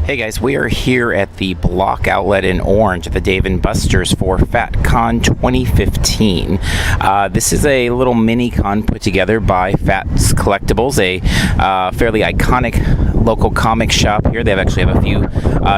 Hey guys, we are here at the Block Outlet in Orange at the Dave & Buster's for PhatCon 2015. This is a little mini con put together by Phat's Collectibles, a fairly iconic local comic shop here. They actually have a few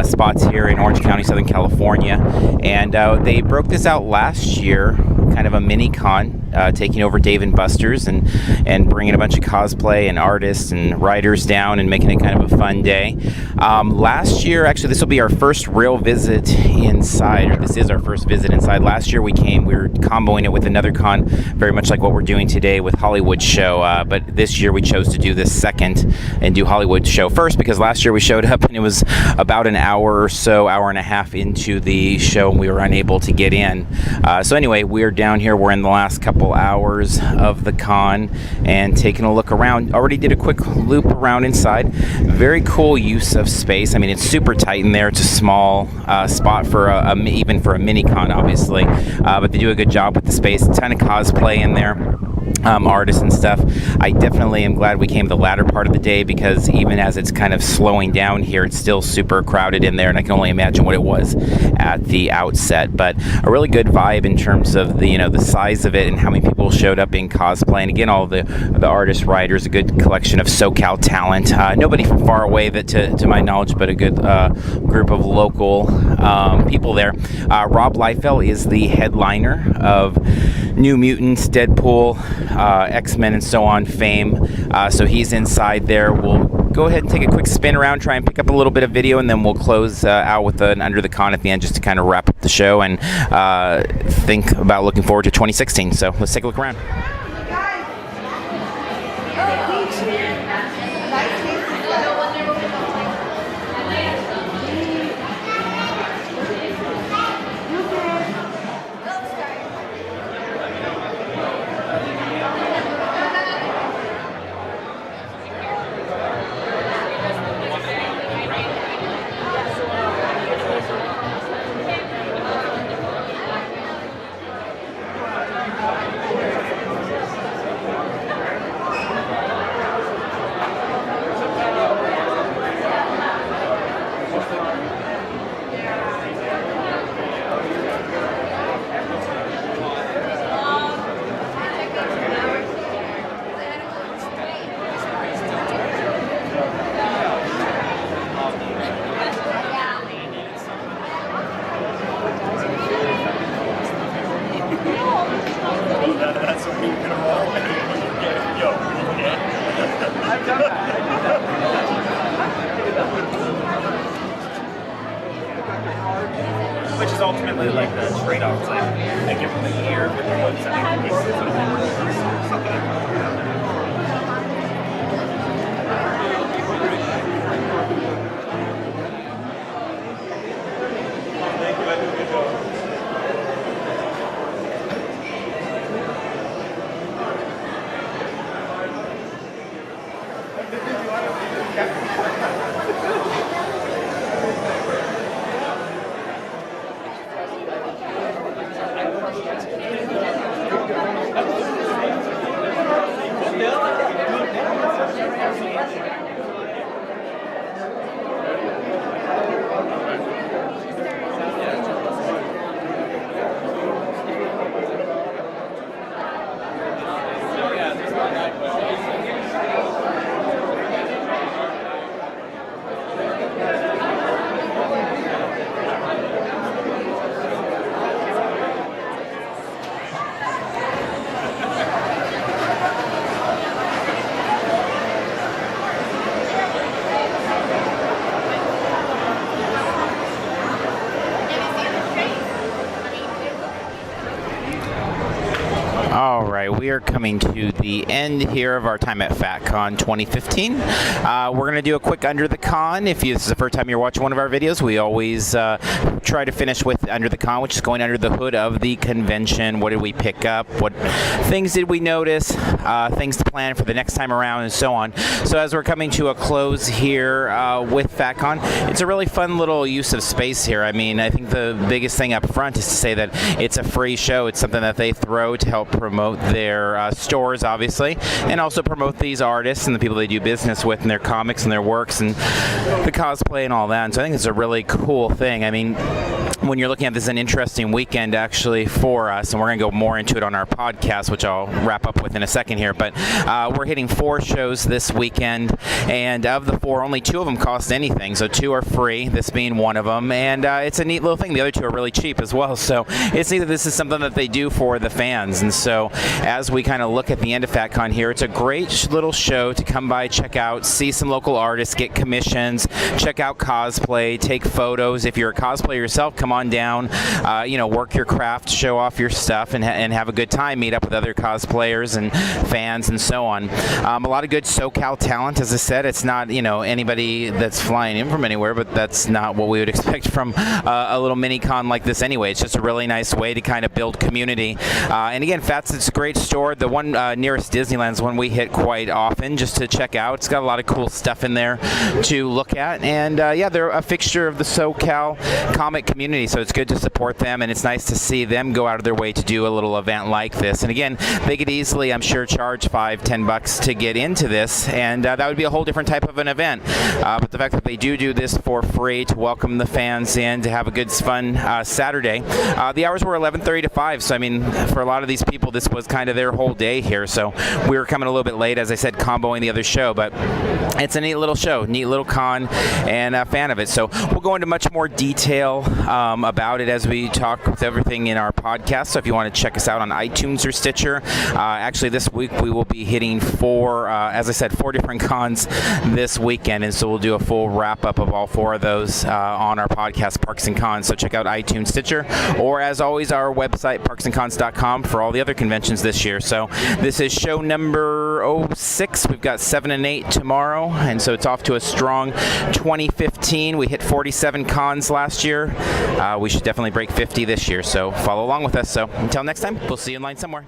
spots here in Orange County, Southern California, and they broke this out last year, kind of a mini con, taking over Dave & Buster's and bringing a bunch of cosplay and artists and writers down and making it kind of a fun day. Last year, actually, this will be our first real visit inside, or this is our first visit inside. Last year we were comboing it with another con, very much like what we're doing today with Hollywood Show, but this year we chose to do this second and do Hollywood Show first, because last year we showed up and it was about an hour or so, hour and a half into the show, and we were unable to get in. So anyway, we're down here. We're in the last couple hours of the con and taking a look around. Already did a quick loop around inside. Very cool use of space. I mean, it's super tight in there. It's a small spot for even for a mini con, obviously, but they do a good job with the space. A ton of cosplay in there. Artists and stuff. I definitely am glad we came the latter part of the day, because even as it's kind of slowing down here, it's still super crowded in there, and I can only imagine what it was at the outset. But a really good vibe in terms of the size of it and how many people showed up in cosplay. And again, all the artists, writers, a good collection of SoCal talent. Nobody from far away that to my knowledge, but a good group of local people there. Rob Liefeld is the headliner of New Mutants, Deadpool, X-Men, and so on fame. So he's inside there. We'll go ahead and take a quick spin around, try and pick up a little bit of video, and then we'll close out with an Under the Con at the end, just to kind of wrap up the show and think about looking forward to 2016. So let's take a look around. Which is ultimately like the trade-off. It's like I give them a year with the website. All right, we are coming to the end here of our time at PhatCon 2015. We're going to do a quick Under the Con. If this is the first time you're watching one of our videos, we always try to finish with Under the Con, which is going under the hood of the convention. What did we pick up? What things did we notice? Things to plan for the next time around, and so on. So as we're coming to a close here with PhatCon, it's a really fun little use of space here. I mean, I think the biggest thing up front is to say that it's a free show. It's something that they throw to help promote their stores, obviously, and also promote these artists and the people they do business with and their comics and their works and the cosplay and all that. And so I think it's a really cool thing. I mean, when you're looking at this, an interesting weekend actually for us, and we're going to go more into it on our podcast, which I'll wrap up with in a second here, but we're hitting 4 shows this weekend, and of the 4, only 2 of them cost anything, so 2 are free, this being one of them, and it's a neat little thing. The other 2 are really cheap as well, so it's neat that this is something that they do for the fans. And so as we kind of look at the end of FatCon here, it's a great little show to come by, check out, see some local artists, get commissions, check out cosplay, take photos. If you're a cosplayer yourself, come on down, work your craft, show off your stuff, and have a good time, meet up with other cosplayers and fans and so on. A lot of good SoCal talent, as I said. It's not, anybody that's flying in from anywhere, but that's not what we would expect from a little mini-con like this anyway. It's just a really nice way to kind of build community. And again, Phat's, it's a great store. The one nearest Disneyland's one we hit quite often just to check out. It's got a lot of cool stuff in there to look at. And they're a fixture of the SoCal comic community, so it's good to support them, and it's nice to see them go out of their way to do a little event like this. And again, they could easily, I'm sure, charge $5-10 to get into this, and that would be a whole different type of an event. But the fact that they do this for free to welcome the fans in, to have a good, fun Saturday. The hours were 11:30 to 5, so I mean, for a lot of these people, this was kind of their whole day here. So we were coming a little bit late, as I said, comboing the other show, but it's a neat little show, neat little con, and a fan of it. So we'll go into much more detail about it as we talk with everything in our podcast. So if you want to check us out on iTunes or Stitcher, actually this week we will be hitting 4, as I said, 4 different cons this weekend, and so we'll do a full wrap up of all 4 of those on our podcast, Parks and Cons. So check out iTunes, Stitcher, or as always, our website, parksandcons.com, for all the other conventions this year. So this is show number 06. We've got 7 and 8 tomorrow, and so it's off to a strong 2015. We hit 47 cons last year. We should definitely break 50 this year, so follow along with us. So until next time, we'll see you in line somewhere.